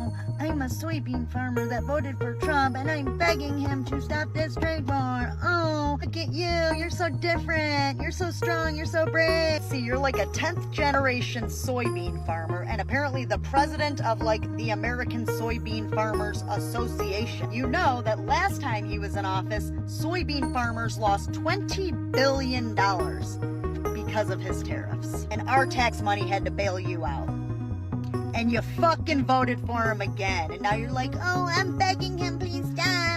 oh, I'm a soybean farmer that voted for Trump and I'm begging him to stop this trade war. Oh, look at you. You're so different. You're so strong. You're so brave. See, you're like a 10th generation soybean farmer and apparently the president of like the American Soybean Farmers Association. You know that last time he was in office, soybean farmers lost $20 billion because of his tariffs. And our tax money had to bail you out. And you fucking voted for him again. And now you're like, oh, I'm begging him, please stop.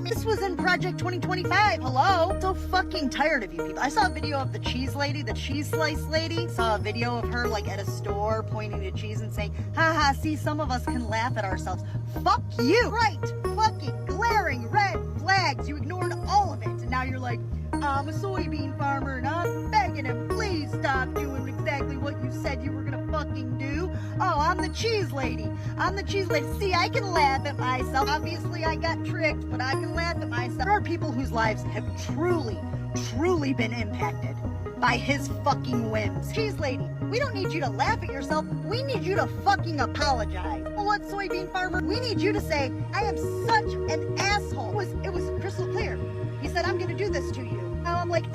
This was in Project 2025. Hello? So fucking tired of you people. I saw a video of the cheese lady, the cheese slice lady. Saw a video of her like at a store pointing to cheese and saying, haha, see, some of us can laugh at ourselves. Fuck you. Right. Fucking glaring red flags. You ignored all of it. And now you're like, I'm a soybean farmer and I'm begging him, please stop doing exactly what you said you were gonna fucking do. Oh, I'm the cheese lady. I'm the cheese lady. See, I can laugh at myself. Obviously, I got tricked, but I can laugh at myself. There are people whose lives have truly been impacted by his fucking whims. Cheese lady, we don't need you to laugh at yourself. We need you to fucking apologize. Well, what, soybean farmer? We need you to say, I am such an asshole. It was crystal clear. He said, I'm gonna do this to you. Now I'm like,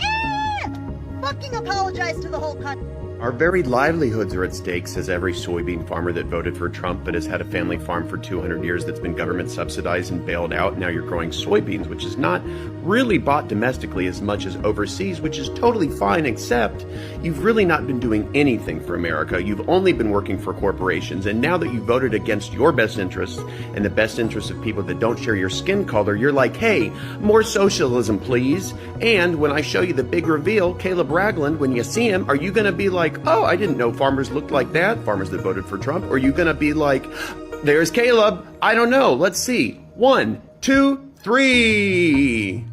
fucking apologize to the whole country. Our very livelihoods are at stake, says every soybean farmer that voted for Trump but has had a family farm for 200 years that's been government subsidized and bailed out. Now you're growing soybeans, which is not really bought domestically as much as overseas, which is totally fine, except you've really not been doing anything for America. You've only been working for corporations. And now that you voted against your best interests and the best interests of people that don't share your skin color, you're like, hey, more socialism, please. And when I show you the big reveal, Caleb Ragland, when you see him, are you going to be like, oh, I didn't know farmers looked like that, farmers that voted for Trump? Or are you going to be like, there's Caleb, I don't know, let's see. 1, 2, 3.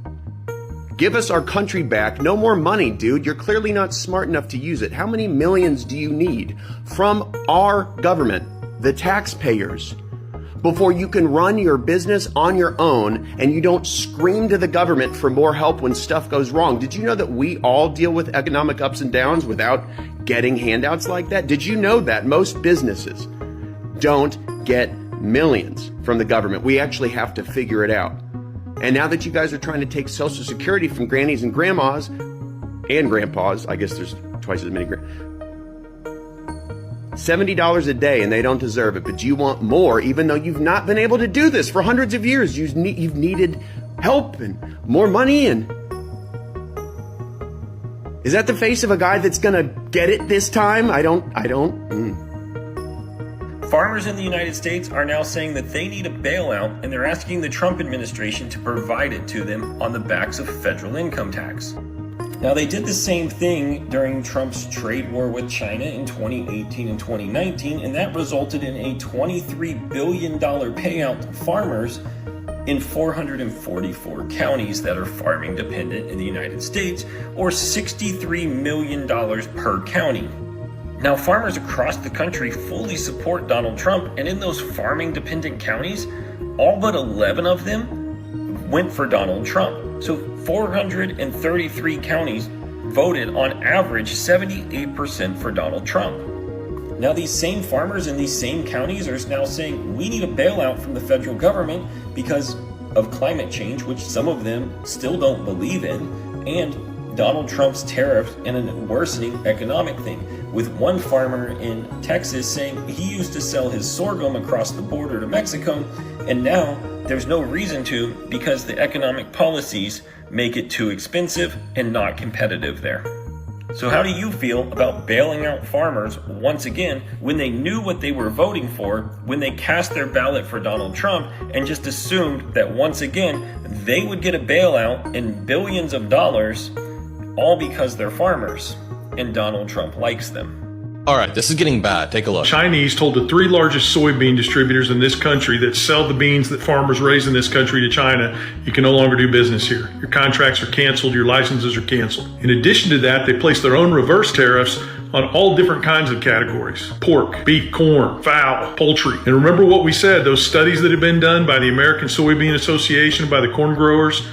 Give us our country back. No more money, dude. You're clearly not smart enough to use it. How many millions do you need from our government, the taxpayers, before you can run your business on your own and you don't scream to the government for more help when stuff goes wrong? Did you know that we all deal with economic ups and downs without getting handouts like that? Did you know that most businesses don't get millions from the government? We actually have to figure it out. And now that you guys are trying to take Social Security from grannies and grandmas and grandpas, I guess there's twice as many $70 a day, and they don't deserve it, but you want more, even though you've not been able to do this for hundreds of years. You've needed help and more money. And is that the face of a guy that's gonna get it this time? I don't. Farmers in the United States are now saying that they need a bailout, and they're asking the Trump administration to provide it to them on the backs of federal income tax. Now, they did the same thing during Trump's trade war with China in 2018 and 2019, and that resulted in a $23 billion payout to farmers in 444 counties that are farming dependent in the United States, or $63 million per county. Now, farmers across the country fully support Donald Trump, and in those farming dependent counties, all but 11 of them went for Donald Trump. So 433 counties voted on average 78% for Donald Trump. Now, these same farmers in these same counties are now saying we need a bailout from the federal government because of climate change, which some of them still don't believe in, and Donald Trump's tariffs and a worsening economic thing. With one farmer in Texas saying he used to sell his sorghum across the border to Mexico, and now there's no reason to because the economic policies make it too expensive and not competitive there. So how do you feel about bailing out farmers once again when they knew what they were voting for, when they cast their ballot for Donald Trump and just assumed that once again they would get a bailout in billions of dollars, all because they're farmers and Donald Trump likes them? All right, this is getting bad. Take a look. Chinese told the 3 largest soybean distributors in this country that sell the beans that farmers raise in this country to China, you can no longer do business here. Your contracts are canceled, your licenses are canceled. In addition to that, they placed their own reverse tariffs on all different kinds of categories: pork, beef, corn, fowl, poultry. And remember what we said, those studies that have been done by the American Soybean Association, by the corn growers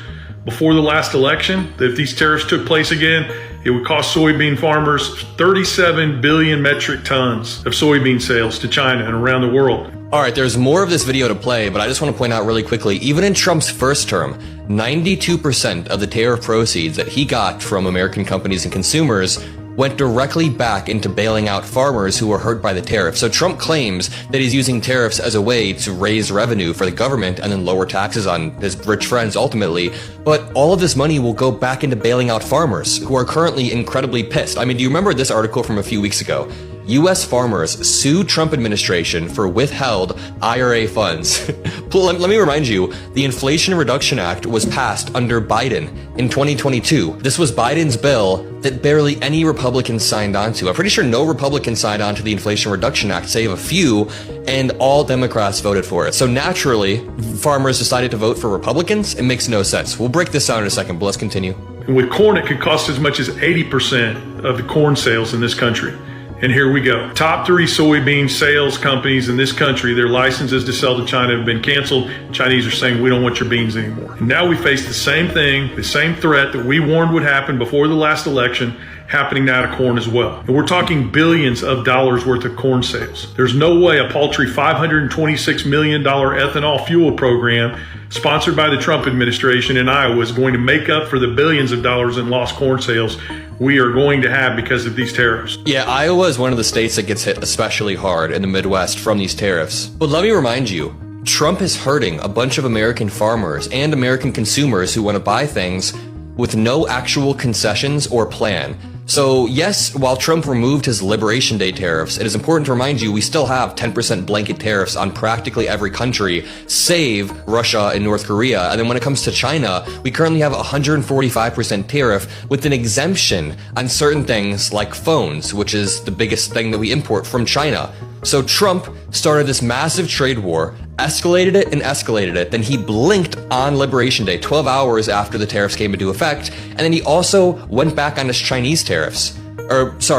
before the last election, that if these tariffs took place again, it would cost soybean farmers 37 billion metric tons of soybean sales to China and around the world. All right, there's more of this video to play, but I just want to point out really quickly, even in Trump's first term, 92% of the tariff proceeds that he got from American companies and consumers went directly back into bailing out farmers who were hurt by the tariff. So Trump claims that he's using tariffs as a way to raise revenue for the government and then lower taxes on his rich friends ultimately. But all of this money will go back into bailing out farmers who are currently incredibly pissed. I mean, do you remember this article from a few weeks ago? U.S. farmers sue Trump administration for withheld IRA funds. Let me remind you, the Inflation Reduction Act was passed under Biden in 2022. This was Biden's bill that barely any Republicans signed on to. I'm pretty sure no Republicans signed on to the Inflation Reduction Act, save a few, and all Democrats voted for it. So naturally, farmers decided to vote for Republicans. It makes no sense. We'll break this down in a second, but let's continue. And with corn, it could cost as much as 80% of the corn sales in this country. And here we go. Top 3 soybean sales companies in this country, their licenses to sell to China have been canceled. Chinese are saying, we don't want your beans anymore. And now we face the same thing, the same threat that we warned would happen before the last election, happening now to corn as well. And we're talking billions of dollars worth of corn sales. There's no way a paltry $526 million ethanol fuel program sponsored by the Trump administration in Iowa is going to make up for the billions of dollars in lost corn sales we are going to have because of these tariffs. Yeah, Iowa is one of the states that gets hit especially hard in the Midwest from these tariffs. But let me remind you, Trump is hurting a bunch of American farmers and American consumers who want to buy things with no actual concessions or plan. So yes, while Trump removed his Liberation Day tariffs, it is important to remind you we still have 10% blanket tariffs on practically every country, save Russia and North Korea. And then when it comes to China, we currently have a 145% tariff with an exemption on certain things like phones, which is the biggest thing that we import from China. So Trump started this massive trade war, escalated it, then he blinked on Liberation Day, 12 hours after the tariffs came into effect, and then he also went back on his Chinese tariffs.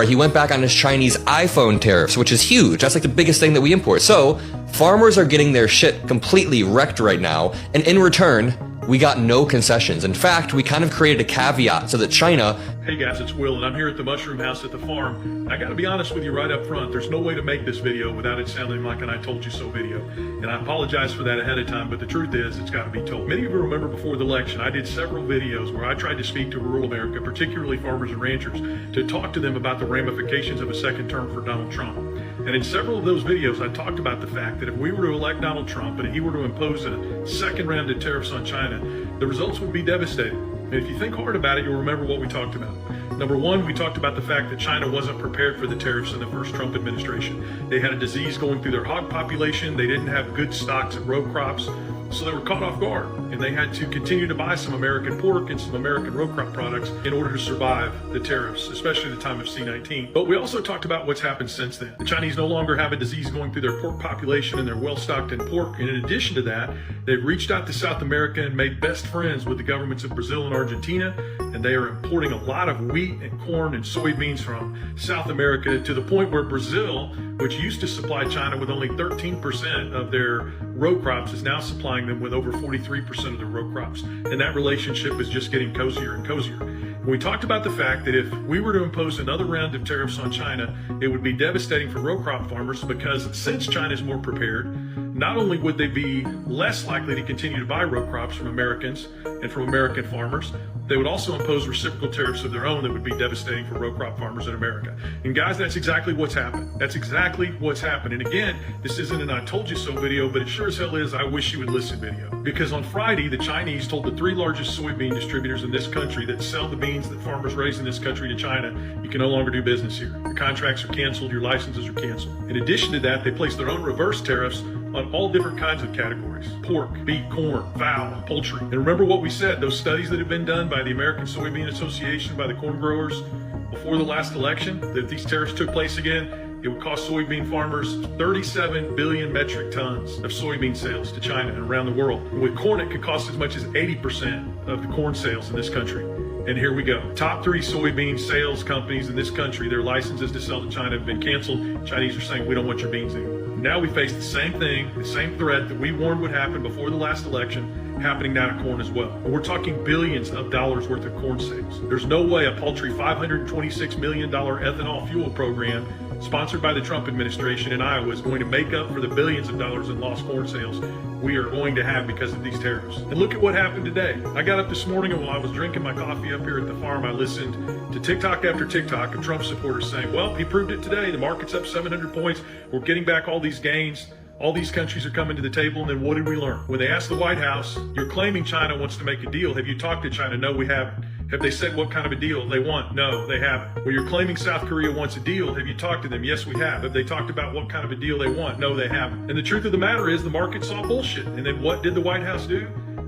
He went back on his Chinese iPhone tariffs, which is huge. That's like the biggest thing that we import. So farmers are getting their shit completely wrecked right now, and in return, we got no concessions. In fact, we kind of created a caveat so that China... Hey guys, it's Will, and I'm here at the Mushroom House at the farm. I gotta be honest with you right up front, there's no way to make this video without it sounding like an I told you so video. And I apologize for that ahead of time, but the truth is, it's gotta be told. Many of you remember before the election, I did several videos where I tried to speak to rural America, particularly farmers and ranchers, to talk to them about the ramifications of a second term for Donald Trump. And in several of those videos, I talked about the fact that if we were to elect Donald Trump and he were to impose a second round of tariffs on China, the results would be devastating. And if you think hard about it, you'll remember what we talked about. Number one, we talked about the fact that China wasn't prepared for the tariffs in the first Trump administration. They had a disease going through their hog population. They didn't have good stocks of row crops. So they were caught off guard, and they had to continue to buy some American pork and some American row crop products in order to survive the tariffs, especially the time of C-19. But we also talked about what's happened since then. The Chinese no longer have a disease going through their pork population, and they're well stocked in pork. And in addition to that, they've reached out to South America and made best friends with the governments of Brazil and Argentina, and they are importing a lot of wheat and corn and soybeans from South America to the point where Brazil, which used to supply China with only 13% of their row crops, is now supplying them with over 43% of the row crops. And that relationship is just getting cozier and cozier. We talked about the fact that if we were to impose another round of tariffs on China, it would be devastating for row crop farmers, because since China is more prepared, not only would they be less likely to continue to buy row crops from Americans and from American farmers, they would also impose reciprocal tariffs of their own that would be devastating for row crop farmers in America. And guys, that's exactly what's happened. That's exactly what's happened. And again, this isn't an I told you so video, but it sure as hell is I wish you would listen video. Because on Friday, the Chinese told the 3 largest soybean distributors in this country that sell the beans that farmers raise in this country to China, you can no longer do business here. Your contracts are canceled, your licenses are canceled. In addition to that, they placed their own reverse tariffs on all different kinds of categories: pork, beef, corn, fowl, poultry. And remember what we said, those studies that have been done by the American Soybean Association, by the corn growers before the last election, that if these tariffs took place again, it would cost soybean farmers 37 billion metric tons of soybean sales to China and around the world. And with corn, it could cost as much as 80% of the corn sales in this country. And here we go. Top 3 soybean sales companies in this country, their licenses to sell to China have been canceled. Chinese are saying, we don't want your beans anymore. Now we face the same thing, the same threat that we warned would happen before the last election, happening now to corn as well. And we're talking billions of dollars worth of corn sales. There's no way a paltry $526 million ethanol fuel program sponsored by the Trump administration in Iowa, is going to make up for the billions of dollars in lost corn sales we are going to have because of these tariffs. And look at what happened today. I got up this morning, and while I was drinking my coffee up here at the farm, I listened to TikTok after TikTok of Trump supporters saying, well, he proved it today. The market's up 700 points. We're getting back all these gains. All these countries are coming to the table. And then what did we learn? When they asked the White House, you're claiming China wants to make a deal. Have you talked to China? No, we haven't. Have they said what kind of a deal they want? No, they haven't. Well, you're claiming South Korea wants a deal. Have you talked to them? Yes, we have. Have they talked about what kind of a deal they want? No, they haven't. And the truth of the matter is the market saw bullshit. And then what did the White House do?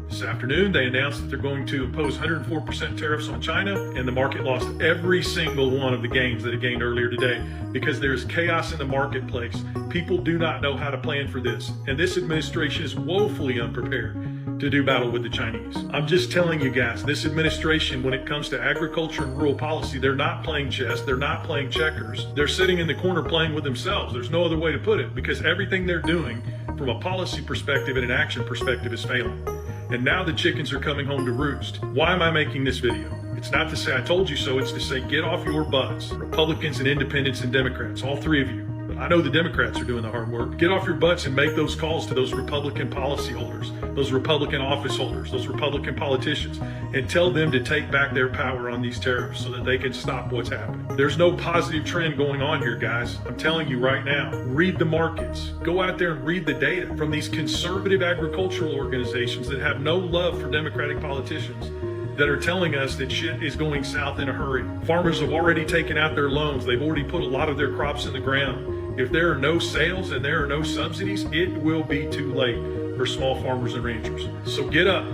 This afternoon, they announced that they're going to impose 104% tariffs on China, and the market lost every single one of the gains that it gained earlier today because there's chaos in the marketplace. People do not know how to plan for this, and this administration is woefully unprepared to do battle with the Chinese. I'm just telling you guys, this administration, when it comes to agriculture and rural policy, they're not playing chess, they're not playing checkers. They're sitting in the corner playing with themselves. There's no other way to put it, because everything they're doing from a policy perspective and an action perspective is failing. And now the chickens are coming home to roost. Why am I making this video? It's not to say I told you so, it's to say get off your butts. Republicans and independents and Democrats, all three of you. But I know the Democrats are doing the hard work. Get off your butts and make those calls to those Republican policy holders, those Republican office holders, those Republican politicians, and tell them to take back their power on these tariffs so that they can stop what's happening. There's no positive trend going on here, guys. I'm telling you right now, read the markets. Go out there and read the data from these conservative agricultural organizations that have no love for Democratic politicians, that are telling us that shit is going south in a hurry. Farmers have already taken out their loans. They've already put a lot of their crops in the ground. If there are no sales and there are no subsidies, it will be too late for small farmers and ranchers. So get up,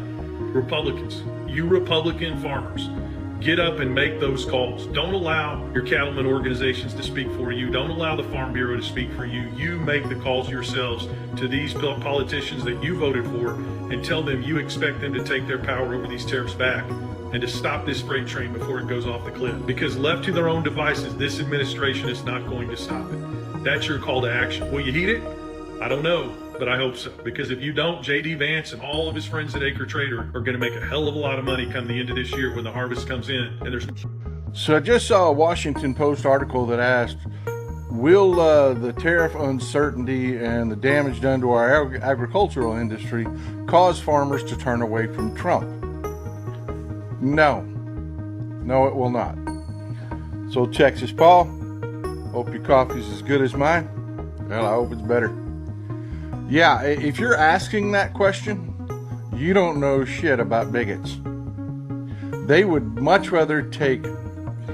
Republicans, you Republican farmers. Get up and make those calls. Don't allow your cattlemen organizations to speak for you. Don't allow the Farm Bureau to speak for you. You make the calls yourselves to these politicians that you voted for and tell them you expect them to take their power over these tariffs back and to stop this freight train before it goes off the cliff. Because left to their own devices, this administration is not going to stop it. That's your call to action. Will you heed it? I don't know, but I hope so. Because if you don't, J.D. Vance and all of his friends at Acre Trader are going to make a hell of a lot of money come the end of this year when the harvest comes in. And there's. So I just saw a Washington Post article that asked, will the tariff uncertainty and the damage done to our agricultural industry cause farmers to turn away from Trump? No. No, it will not. So Texas Paul, hope your coffee's as good as mine. Well, I hope it's better. Yeah, if you're asking that question, you don't know shit about bigots. They would much rather take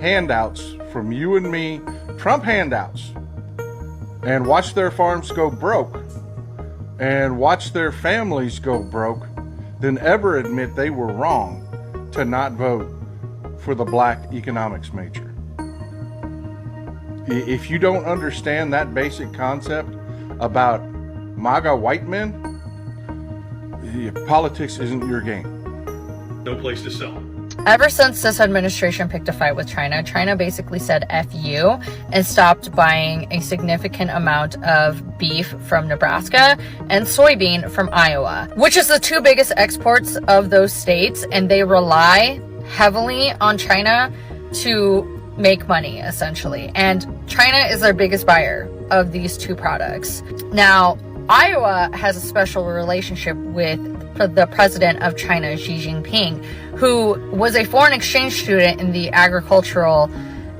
handouts from you and me, Trump handouts, and watch their farms go broke and watch their families go broke than ever admit they were wrong to not vote for the black economics major. If you don't understand that basic concept about MAGA white men, politics isn't your game. No place to sell it. Ever since this administration picked a fight with China, China basically said F you and stopped buying a significant amount of beef from Nebraska and soybean from Iowa, which is the two biggest exports of those states, and they rely heavily on China to make money, essentially. And China is their biggest buyer of these two products. Now, Iowa has a special relationship with the president of China, Xi Jinping, who was a foreign exchange student in the agricultural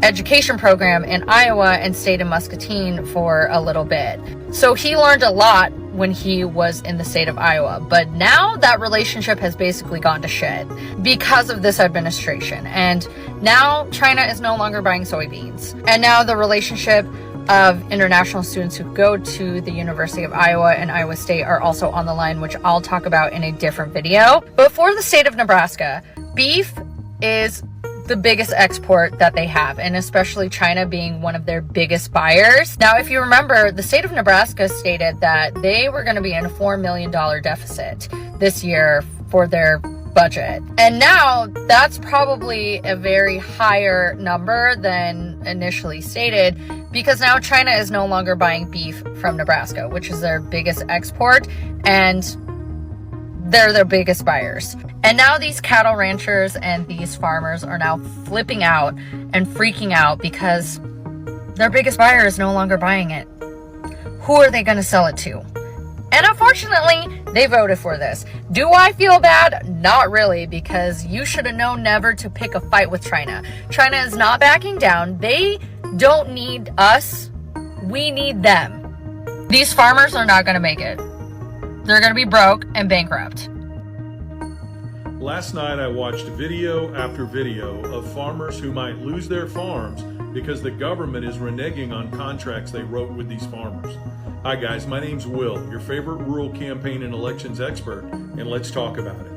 education program in Iowa and stayed in Muscatine for a little bit. So he learned a lot when he was in the state of Iowa. But now that relationship has basically gone to shit because of this administration. And now China is no longer buying soybeans. And now the relationship of international students who go to the University of Iowa and Iowa State are also on the line, which I'll talk about in a different video. But for the state of Nebraska, beef is the biggest export that they have, and especially China being one of their biggest buyers. Now, if you remember, the state of Nebraska stated that they were going to be in a $4 million deficit this year for their budget. And now that's probably a very higher number than initially stated, because now China is no longer buying beef from Nebraska, which is their biggest export, and they're their biggest buyers. And now these cattle ranchers and these farmers are now flipping out and freaking out because Their biggest buyer is no longer buying it. Who are they going to sell it to? And unfortunately, they voted for this. Do I feel bad? Not really, because you should have known never to pick a fight with China. China is not backing down. They don't need us. We need them. These farmers are not going to make it. They're going to be broke and bankrupt. Last night I watched video after video of farmers who might lose their farms because the government is reneging on contracts they wrote with these farmers. Hi guys, my name's Will, your favorite rural campaign and elections expert, and let's talk about it.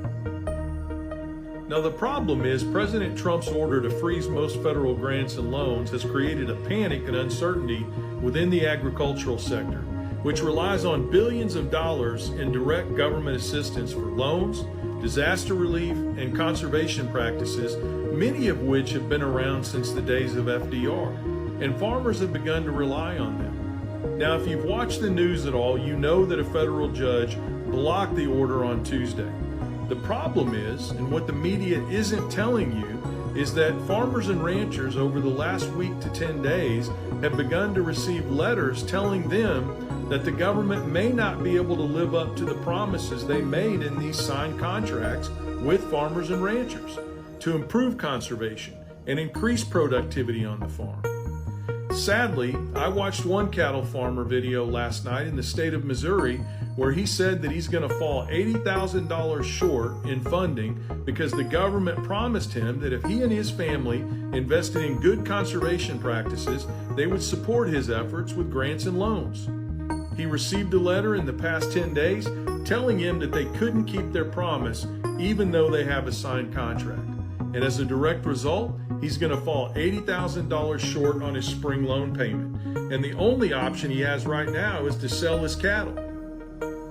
Now the problem is President Trump's order to freeze most federal grants and loans has created a panic and uncertainty within the agricultural sector, which relies on billions of dollars in direct government assistance for loans, disaster relief, and conservation practices, many of which have been around since the days of FDR, and farmers have begun to rely on them. Now, if you've watched the news at all, you know that a federal judge blocked the order on Tuesday. The problem is, and what the media isn't telling you, is that farmers and ranchers over the last week to 10 days have begun to receive letters telling them that the government may not be able to live up to the promises they made in these signed contracts with farmers and ranchers to improve conservation and increase productivity on the farm. Sadly, I watched one cattle farmer video last night in the state of Missouri where he said that he's going to fall $80,000 short in funding because the government promised him that if he and his family invested in good conservation practices, they would support his efforts with grants and loans. He received a letter in the past 10 days telling him that they couldn't keep their promise even though they have a signed contract. And as a direct result, he's going to fall $80,000 short on his spring loan payment. And the only option he has right now is to sell his cattle.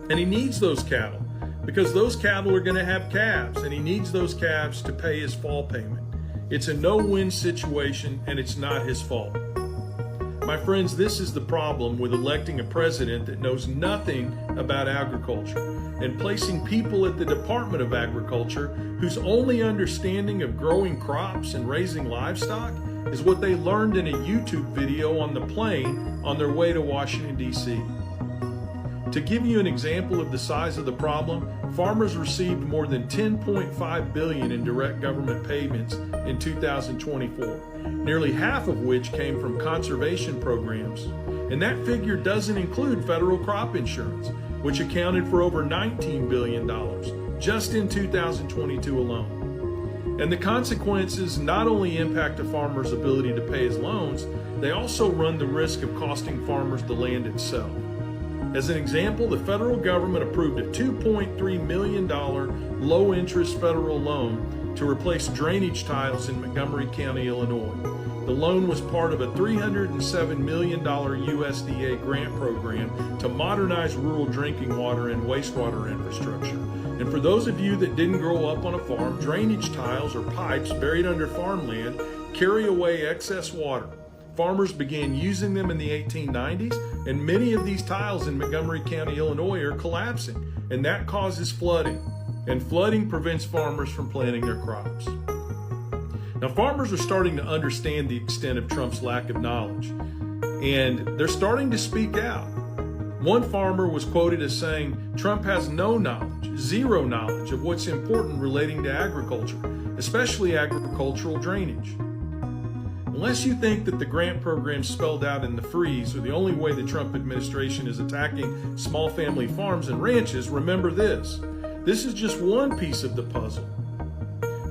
And he needs those cattle because those cattle are going to have calves, and he needs those calves to pay his fall payment. It's a no-win situation, and it's not his fault. My friends, this is the problem with electing a president that knows nothing about agriculture and placing people at the Department of Agriculture whose only understanding of growing crops and raising livestock is what they learned in a YouTube video on the plane on their way to Washington, D.C. To give you an example of the size of the problem, farmers received more than $10.5 billion in direct government payments in 2024, nearly half of which came from conservation programs. And that figure doesn't include federal crop insurance, which accounted for over $19 billion just in 2022 alone. And the consequences not only impact a farmer's ability to pay his loans, they also run the risk of costing farmers the land itself. As an example, the federal government approved a $2.3 million low-interest federal loan to replace drainage tiles in Montgomery County, Illinois. The loan was part of a $307 million USDA grant program to modernize rural drinking water and wastewater infrastructure. And for those of you that didn't grow up on a farm, drainage tiles or pipes buried under farmland carry away excess water. Farmers began using them in the 1890s, and many of these tiles in Montgomery County, Illinois are collapsing, and that causes flooding. And flooding prevents farmers from planting their crops. Now, farmers are starting to understand the extent of Trump's lack of knowledge, and they're starting to speak out. One farmer was quoted as saying, "Trump has no knowledge, zero knowledge of what's important relating to agriculture, especially agricultural drainage." Unless you think that the grant programs spelled out in the freeze are the only way the Trump administration is attacking small family farms and ranches, remember this. This is just one piece of the puzzle.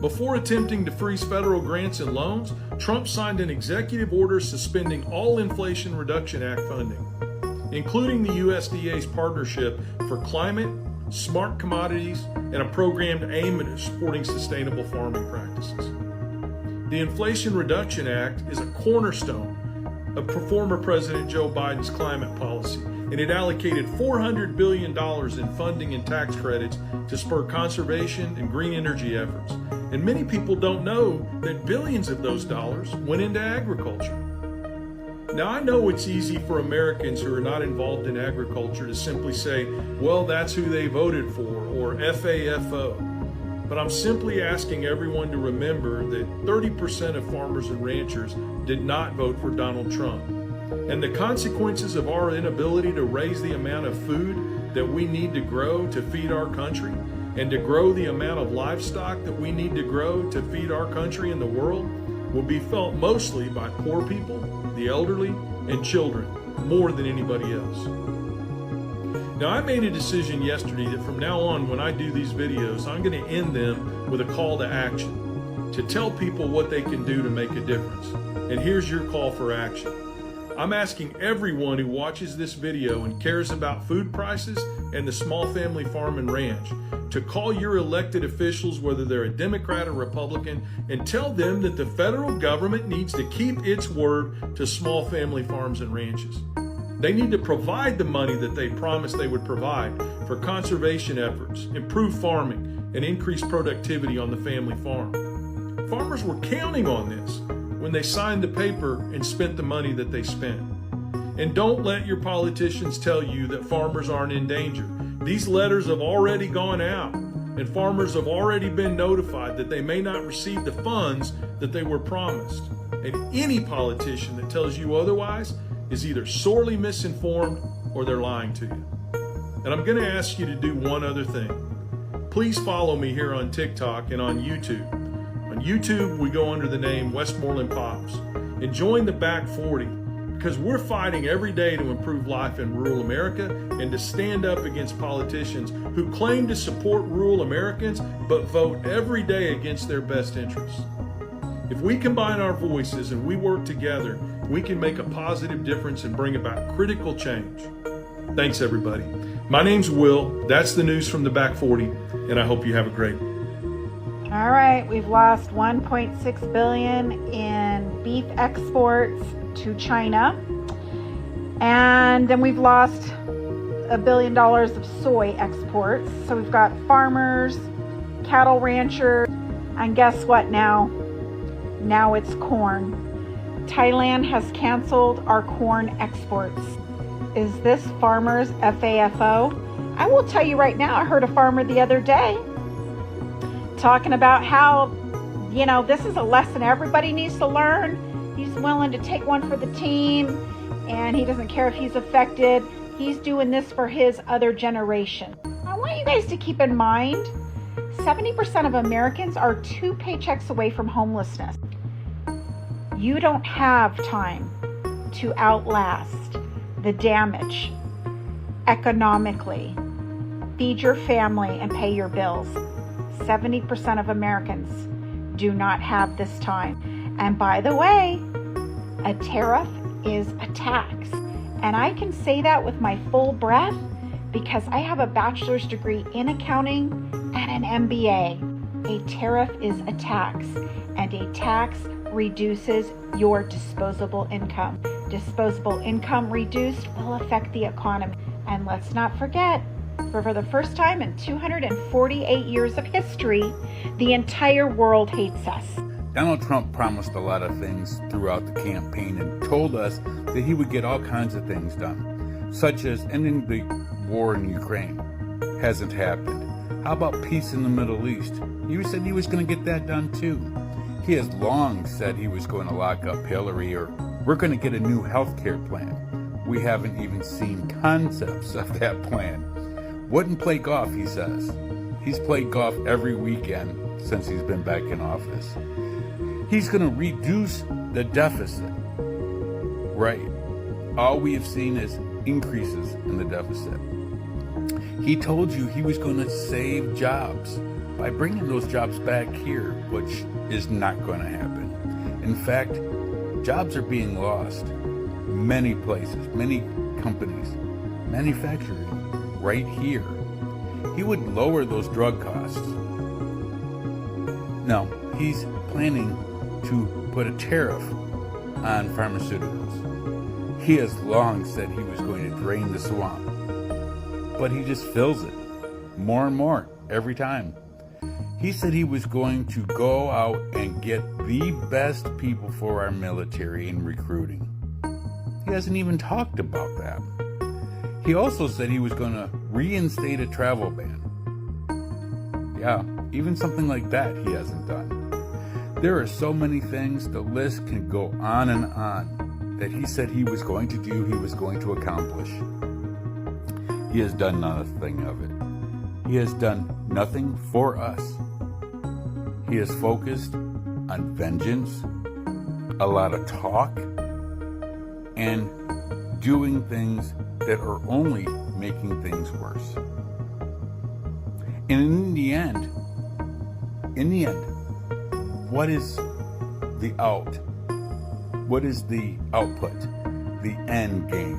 Before attempting to freeze federal grants and loans, Trump signed an executive order suspending all Inflation Reduction Act funding, including the USDA's Partnership for Climate, Smart Commodities, and a program aimed at supporting sustainable farming practices. The Inflation Reduction Act is a cornerstone of former President Joe Biden's climate policy, and it allocated $400 billion in funding and tax credits to spur conservation and green energy efforts. And many people don't know that billions of those dollars went into agriculture. Now, I know it's easy for Americans who are not involved in agriculture to simply say, well, that's who they voted for, or FAFO. But I'm simply asking everyone to remember that 30% of farmers and ranchers did not vote for Donald Trump. And the consequences of our inability to raise the amount of food that we need to grow to feed our country, and to grow the amount of livestock that we need to grow to feed our country and the world, will be felt mostly by poor people, the elderly, and children, more than anybody else. Now, I made a decision yesterday that from now on, when I do these videos, I'm going to end them with a call to action, to tell people what they can do to make a difference. And here's your call for action. I'm asking everyone who watches this video and cares about food prices and the small family farm and ranch to call your elected officials, whether they're a Democrat or Republican, and tell them that the federal government needs to keep its word to small family farms and ranches. They need to provide the money that they promised they would provide for conservation efforts, improved farming, and increased productivity on the family farm. Farmers were counting on this when they signed the paper and spent the money that they spent. And don't let your politicians tell you that farmers aren't in danger. These letters have already gone out, and farmers have already been notified that they may not receive the funds that they were promised. And any politician that tells you otherwise is either sorely misinformed or they're lying to you. And I'm going to ask you to do one other thing. Please follow me here on TikTok and on YouTube. On YouTube, we go under the name Westmoreland Pops, and join the Back 40, because we're fighting every day to improve life in rural America and to stand up against politicians who claim to support rural Americans but vote every day against their best interests. If we combine our voices and we work together, we can make a positive difference and bring about critical change. Thanks, everybody. My name's Will. That's the news from the Back 40, and I hope you have a great one. All right, we've lost $1.6 billion in beef exports to China, and then we've lost $1 billion of soy exports. So we've got farmers, cattle ranchers, and guess what now? Now it's corn. Thailand has canceled our corn exports. Is this farmers FAFO? I will tell you right now, I heard a farmer the other day talking about how, this is a lesson everybody needs to learn. He's willing to take one for the team, and he doesn't care if he's affected. He's doing this for his other generation. I want you guys to keep in mind, 70% of Americans are 2 paychecks away from homelessness. You don't have time to outlast the damage economically. Feed your family and pay your bills. 70% of Americans do not have this time. And by the way, a tariff is a tax. And I can say that with my full breath because I have a bachelor's degree in accounting and an MBA. A tariff is a tax, and a tax reduces your disposable income. Disposable income reduced will affect the economy. And let's not forget, for the first time in 248 years of history, the entire world hates us. Donald Trump promised a lot of things throughout the campaign and told us that he would get all kinds of things done, such as ending the war in Ukraine. Hasn't happened. How about peace in the Middle East? He said he was going to get that done too. He has long said he was going to lock up Hillary, or we're going to get a new health care plan. We haven't even seen concepts of that plan. Wouldn't play golf, he says. He's played golf every weekend since he's been back in office. He's going to reduce the deficit. Right. All we have seen is increases in the deficit. He told you he was going to save jobs by bringing those jobs back here, which is not going to happen. In fact, jobs are being lost. Many places, many companies, manufacturing right here. He would lower those drug costs. No, he's planning to put a tariff on pharmaceuticals. He has long said he was going to drain the swamp, but he just fills it more and more every time. He said he was going to go out and get the best people for our military in recruiting. He hasn't even talked about that. He also said he was going to reinstate a travel ban. Yeah, even something like that he hasn't done. There are so many things, the list can go on and on. that he said he was going to do, he was going to accomplish. He has done nothing of it. He has done nothing for us. He is focused on vengeance, a lot of talk, and doing things that are only making things worse. And in the end, what is the what is the output, the end game?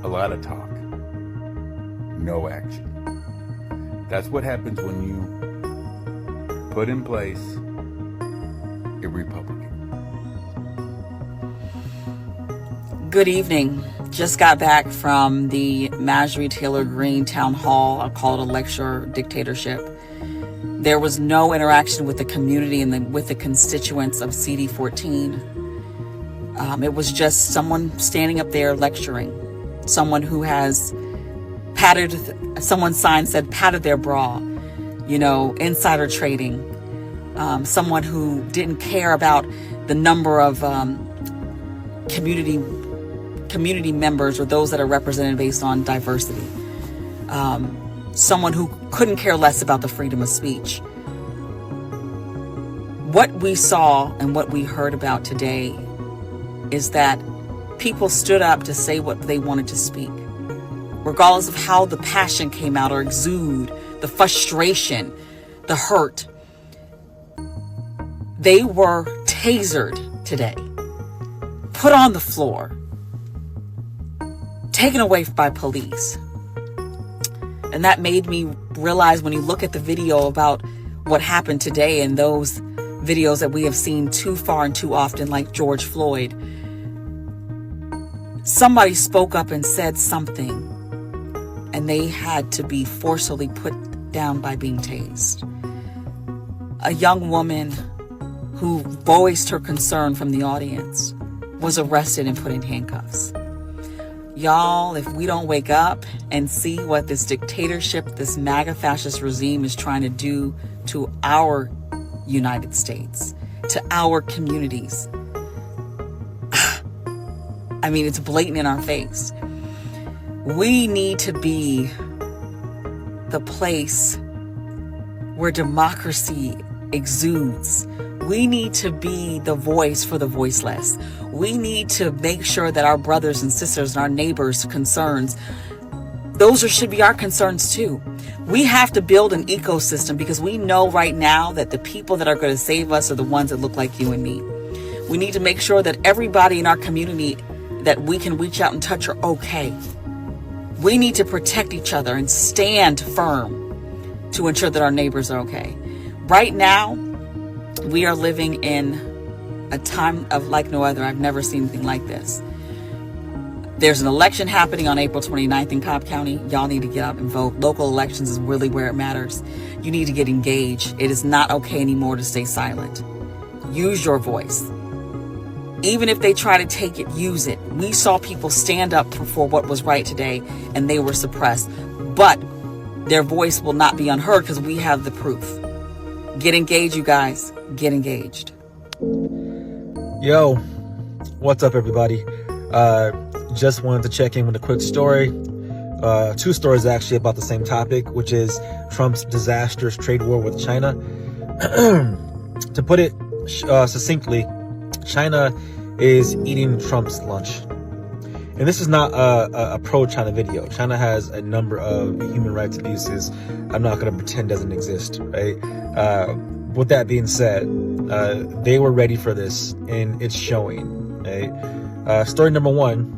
A lot of talk, no action. That's what happens when you put in place a republic. Good evening. Just got back from the Marjorie Taylor Greene town hall. I'll call it a lecture dictatorship. There was no interaction with the community and with the constituents of CD14. It was just someone standing up there lecturing. Someone who has someone's sign said patted their bra, insider trading. Someone who didn't care about the number of community members or those that are represented based on diversity. Someone who couldn't care less about the freedom of speech. What we saw and what we heard about today is that people stood up to say what they wanted to speak, regardless of how the passion came out or exude, the frustration, the hurt. They were tasered today, put on the floor, taken away by police. And that made me realize, when you look at the video about what happened today and those videos that we have seen too far and too often, like George Floyd, somebody spoke up and said something, and they had to be forcibly put down by being tased. A young woman who voiced her concern from the audience was arrested and put in handcuffs. Y'all, if we don't wake up and see what this dictatorship, this MAGA fascist regime is trying to do to our United States, to our communities, I mean, it's blatant in our face. We need to be the place where democracy exudes. We need to be the voice for the voiceless. We need to make sure that our brothers and sisters and our neighbors' concerns, those should be our concerns too. We have to build an ecosystem, because we know right now that the people that are going to save us are the ones that look like you and me. We need to make sure that everybody in our community that we can reach out and touch are okay. We need to protect each other and stand firm to ensure that our neighbors are okay. Right now, we are living in a time of like no other. I've never seen anything like this. There's an election happening on April 29th in Cobb County. Y'all need to get out and vote. Local elections is really where it matters. You need to get engaged. It is not okay anymore to stay silent. Use your voice. Even if they try to take it, use it. We saw people stand up for what was right today, and they were suppressed. But their voice will not be unheard because we have the proof. Get engaged, you guys. Get engaged. Yo, what's up, everybody? Just wanted to check in with a quick story. Two stories actually about the same topic, which is Trump's disastrous trade war with China. To put it succinctly, China is eating Trump's lunch. And this is not a pro-China video. China has a number of human rights abuses. I'm not going to pretend doesn't exist, right? With that being said, they were ready for this, and it's showing, right? Story number one,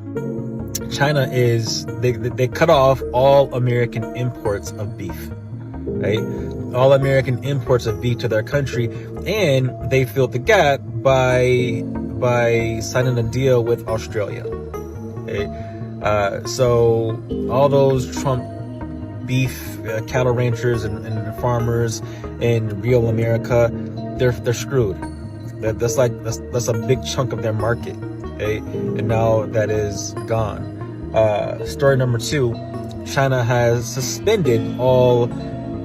China is, they cut off all American imports of beef, right? All American imports of beef to their country, and they filled the gap by signing a deal with Australia. Okay? So all those Trump beef cattle ranchers and farmers in real America, they're screwed. That's a big chunk of their market. Okay? And now that is gone. Story number two, China has suspended all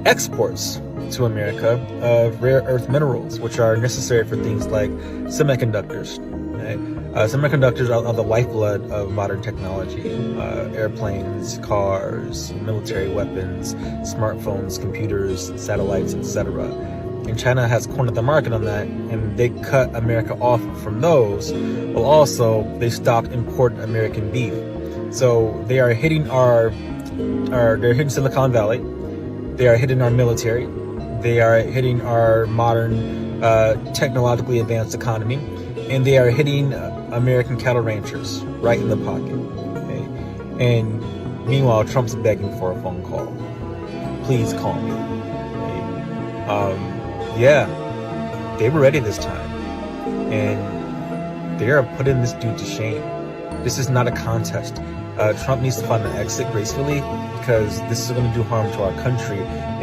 exports to America of rare earth minerals, which are necessary for things like semiconductors. Semiconductors are the lifeblood of modern technology. Airplanes, cars, military weapons, smartphones, computers, satellites, etc. And China has cornered the market on that, and they cut America off from those, while also they stopped importing American beef. So they are hitting they're hitting Silicon Valley, they are hitting our military, they are hitting our modern, technologically advanced economy, and they are hitting American cattle ranchers right in the pocket. Okay? And meanwhile, Trump's begging for a phone call. Please call me. Okay? Yeah, they were ready this time, and they are putting this dude to shame. This is not a contest. Trump needs to find an exit gracefully, because this is going to do harm to our country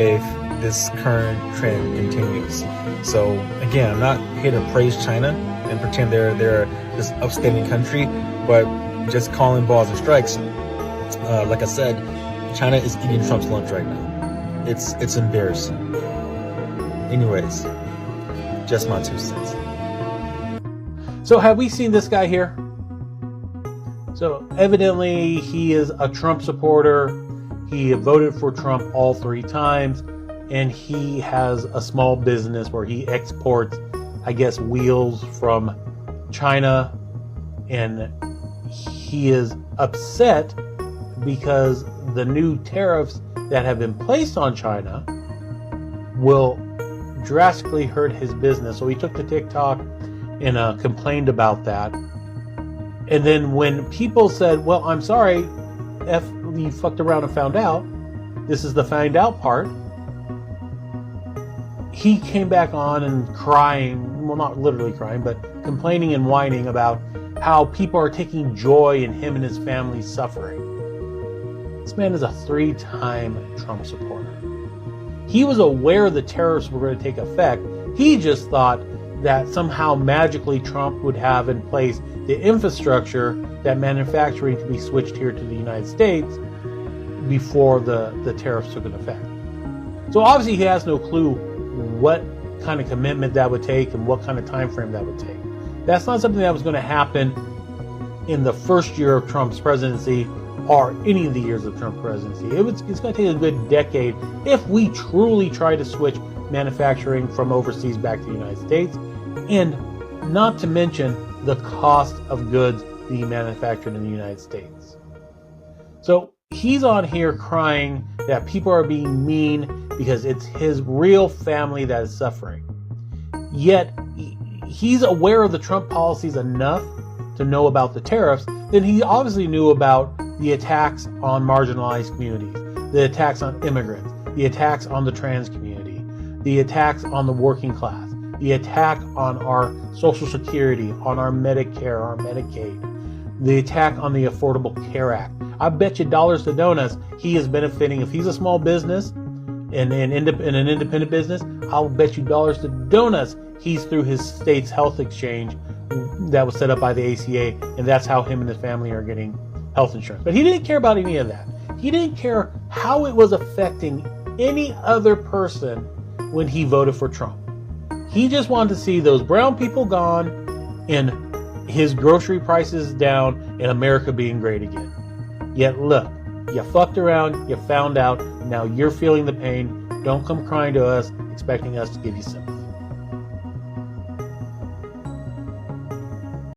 if this current trend continues. So again, I'm not here to praise China and pretend they're this upstanding country, but just calling balls and strikes. Like I said, China is eating Trump's lunch right now. It's embarrassing. Anyways, just my 2 cents. So have we seen this guy here? So evidently he is a Trump supporter. He voted for Trump all 3 times, and he has a small business where he exports, I guess, wheels from China, and he is upset because the new tariffs that have been placed on China will drastically hurt his business. So he took to TikTok and complained about that. And then when people said, well, I'm sorry, you fucked around and found out, this is the find out part, he came back on and crying, well, not literally crying, but complaining and whining about how people are taking joy in him and his family's suffering. This man is a 3-time Trump supporter. He was aware the tariffs were going to take effect. He just thought that somehow magically Trump would have in place the infrastructure that manufacturing could be switched here to the United States before the tariffs took effect. So obviously he has no clue what kind of commitment that would take and what kind of time frame that would take. That's not something that was going to happen in the first year of Trump's presidency or any of the years of Trump's presidency. It's going to take a good decade if we truly try to switch manufacturing from overseas back to the United States, and not to mention the cost of goods being manufactured in the United States. So he's on here crying that people are being mean because it's his real family that is suffering. Yet he's aware of the Trump policies enough to know about the tariffs. Then he obviously knew about the attacks on marginalized communities, the attacks on immigrants, the attacks on the trans community, the attacks on the working class, the attack on our Social Security, on our Medicare, our Medicaid, the attack on the Affordable Care Act. I bet you dollars to donuts he is benefiting. If he's a small business and an independent business, I'll bet you dollars to donuts he's through his state's health exchange that was set up by the ACA, and that's how him and his family are getting health insurance. But he didn't care about any of that. He didn't care how it was affecting any other person when he voted for Trump. He just wanted to see those brown people gone and his grocery prices down and America being great again. Yet look, you fucked around, you found out, now you're feeling the pain. Don't come crying to us, expecting us to give you sympathy.